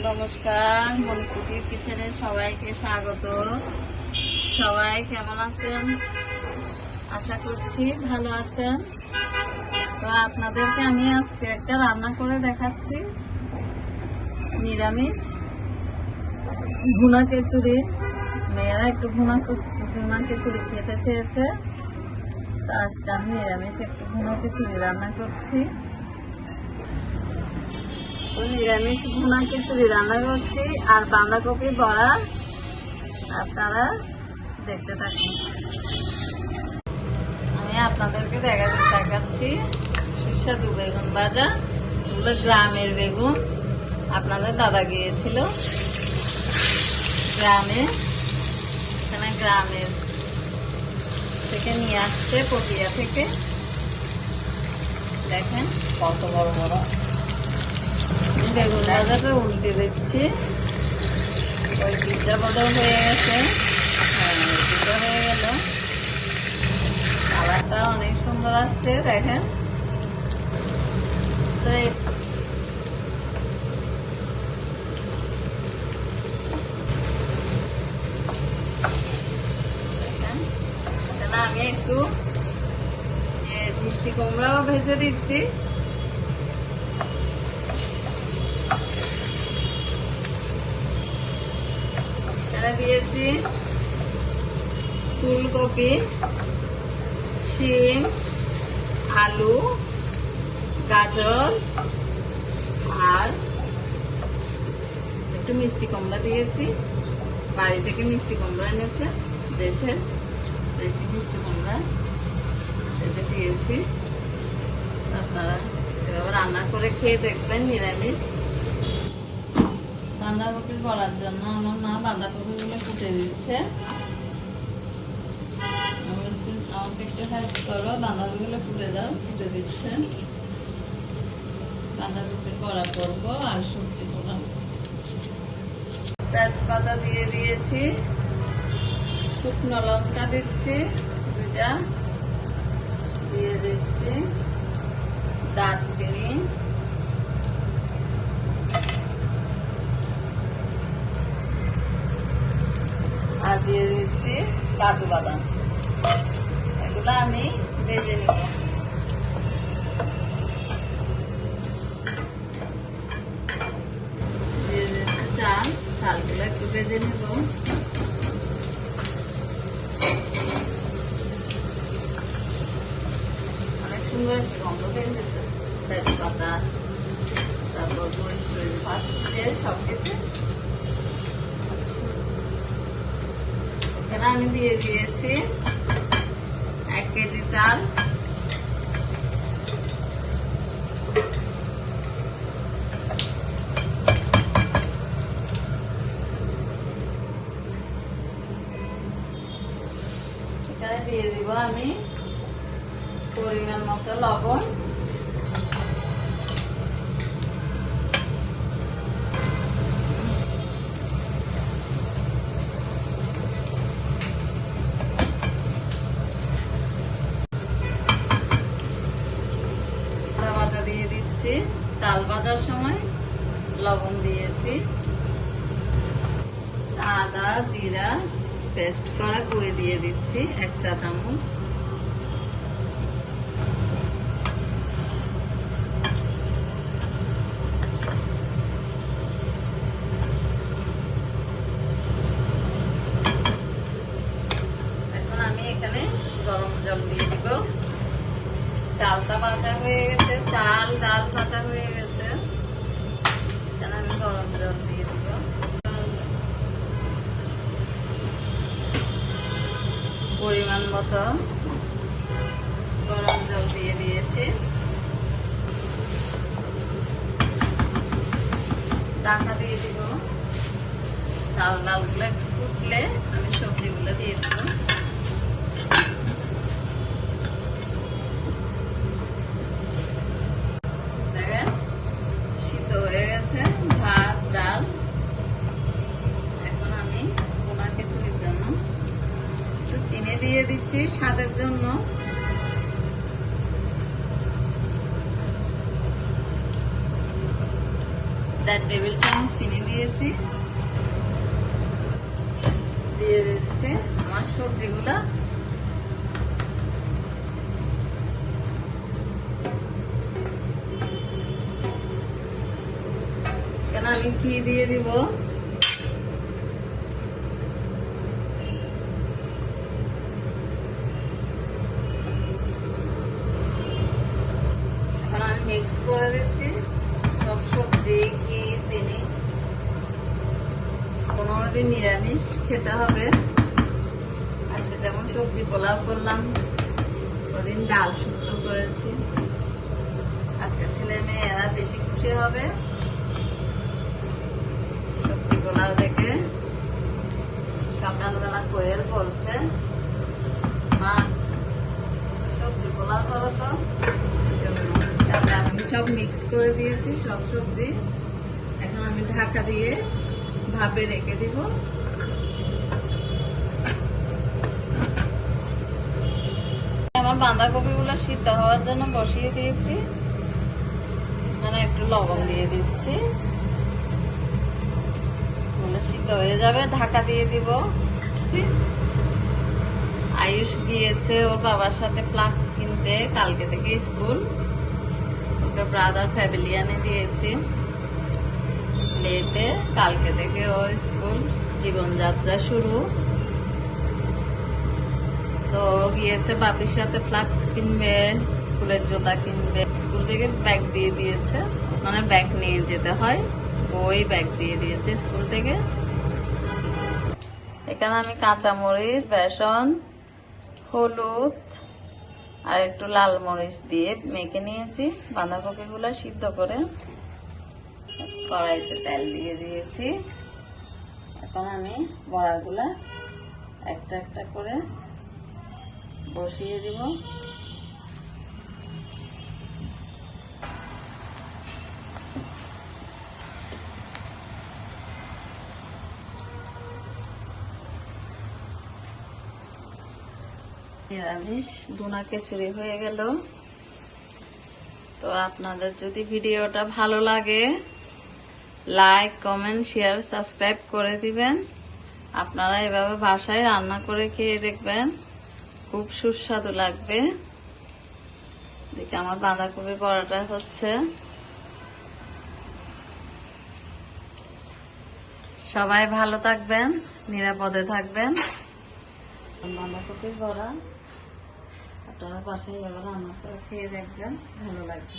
নমস্কার, মনকুটির কিচেনে সবাইকে স্বাগত। সবাই কেমন আছেন? আশা করছি ভালো আছেন। তো আপনাদেরকে আমি আজকে একটা রান্না করে দেখাচ্ছি, নিরামিষ ভুনা খিচুড়ি। মেয়েরা একটু ভুনা খিচুড়ি খেতে চেয়েছে, তো আজকে আমি নিরামিষ একটু ভুনা খিচুড়ি রান্না করছি। নিরামিষ ভুনা খিচুড়ি রান্না করছি আর বাঁধাকপি বড়া। আপনারা দেখতে থাকুন। আমি আপনাদেরকে দেখাচ্ছি সুস্বাদু বেগুন ভাজা। এগুলো গ্রামের বেগুন, আপনাদের দাদা গিয়েছিল গ্রামে, এখানে গ্রামের থেকে নিয়ে আসছে, পটিয়া থেকে। দেখেন কত বড় বড় বেগুন ভাজাটা উল্টে দিচ্ছি। ওই পিঠা বদল হয়ে গেছে, পিঠা হয়ে গেল। কালারটা অনেক সুন্দর আসছে, দেখেন। আমি একটু মিষ্টি কুমড়াও ভেজে দিচ্ছি। দিয়েছি ফুলকপি, শিম, আলু, গাজর আর একটু মিষ্টি কুমড়া দিয়েছি। বাড়ি থেকে মিষ্টি কুমড়া এনেছে, দেশি মিষ্টি কুমড়া এসে দিয়েছি। আপনারা এভাবে রান্না করে খেয়ে দেখবেন নিরামিষ। বাঁধাকপি বড়ার জন্য আমার মা বাঁধাকপিগুলো ফুটে দিচ্ছে। আমাকে একটু হেল্প করো, বাঁধাকপিগুলো ফুটে দাও। ফুটে দিচ্ছে। বাঁধাকপির বড়া করবো আর সবজি করলাম। তেজপাতা দিয়ে দিয়েছি, শুকনো লঙ্কা দিচ্ছি 2টা, দিয়ে দিচ্ছি দারচিনি, আর দিয়ে দিচ্ছি কাজু বাদাম। এগুলো আমি ভেজে নিব। দিয়ে দিচ্ছি চালগুলো একটু ভেজে নিব। অনেক সুন্দর একটু গন্ধ বেরিয়েছে। তেজপাতা, তারপর সব কিছু এখানে আমি দিয়ে দিয়েছি 1 কেজি চাল। এখানে দিয়ে দিব আমি পরিমাণ মতো লবণ, দিয়ে দিচ্ছি। চাল ভাজার সময় লবণ দিয়েছি। আদা জিরা পেস্ট করা করে দিয়ে দিচ্ছি 1 চা চামচ। এখন আমি এখানে গরম জল দিয়ে দিব। চালটা ভাজা হয়ে গেছে, চাল ডাল ভাজা হয়ে গেছে। এখানে আমি গরম জল দিয়ে দিব। পরিমাণ মতো গরম জল দিয়ে দিয়েছি। ঢাকা দিয়ে দিব। চাল ডালগুলো একটু ফুটলে আমি সবজিগুলো দিয়ে দিব। ভাত ডাল। এখন আমি ভুনা খিচুড়ির জন্য একটু চিনি দিয়ে দিচ্ছি স্বাদের জন্য। 1 টেবিল চামচ চিনি দিয়েছি, দিয়ে দিচ্ছি আমার সবজিগুলা। কেন আমি ঘি দিয়ে দিব। এখন আমি মিক্স করে দিচ্ছি সব সবজি, ঘি, চিনি। 15 দিন নিরামিষ খেতে হবে। আজকে যেমন সবজি পোলাও করলাম, ওদিন ডাল শুক্তো করেছি। আজকে ছেলে মেয়ে এরা বেশি খুশি হবে সবজি পোলাও দেখে। সকালবেলা কোয়েল বলছে, মা সবজি পোলাও করো তো। তারপরে আমি সব মিক্স করে দিয়েছি সব সবজি। এখন আমি ঢাকা দিয়ে ভাপে রেখে দিব। আমার বাঁধাকপি গুলো সিদ্ধ হওয়ার জন্য বসিয়ে দিয়েছি, মানে একটু লবণ দিয়ে দিচ্ছি, সিদ্ধ হয়ে যাবে। ঢাকা দিয়ে দিব। আয়ুষ গিয়েছে ওর বাবার সাথে ফ্লাক্স কিনতে, কালকে থেকে স্কুল। ওকে ব্রাদার প্যাভিলিয়নে দিয়েছি লেতে। কালকে থেকে ওর স্কুল জীবনযাত্রা শুরু। তো গিয়েছে বাপির সাথে ফ্লাক্স কিনবে, স্কুলের জুতা কিনবে। স্কুল থেকে ব্যাগ দিয়ে দিয়েছে, মানে ব্যাগ নিয়ে যেতে হয়, বই ব্যাগ দিয়ে দিয়েছে স্কুল থেকে। এখানে আমি কাঁচামরিচ, বেসন, হলুদ আর একটু লাল মরিচ দিয়ে মেখে নিয়েছি। বাঁধাকপি গুলা সিদ্ধ করে কড়াইতে তেল দিয়ে দিয়েছি। এখন আমি বড়াগুলা একটা একটা করে বসিয়ে দিব। নিরামিষ ভুনা খিচুড়ি হয়ে গেল। তো আপনাদের যদি ভিডিওটা ভালো লাগে, লাইক, কমেন্ট, শেয়ার, সাবস্ক্রাইব করে দিবেন। আপনারা এভাবে বাসায় রান্না করে খেয়ে দেখবেন, খুব সুস্বাদু লাগবে। দেখি আমার বাঁধাকপি পরোটা হচ্ছে। সবাই ভালো থাকবেন, নিরাপদে থাকবেন। বাঁধাকপির বড়া আপনারা বাসায় এবার রান্না করে খেয়ে দেখবেন, ভালো লাগবে।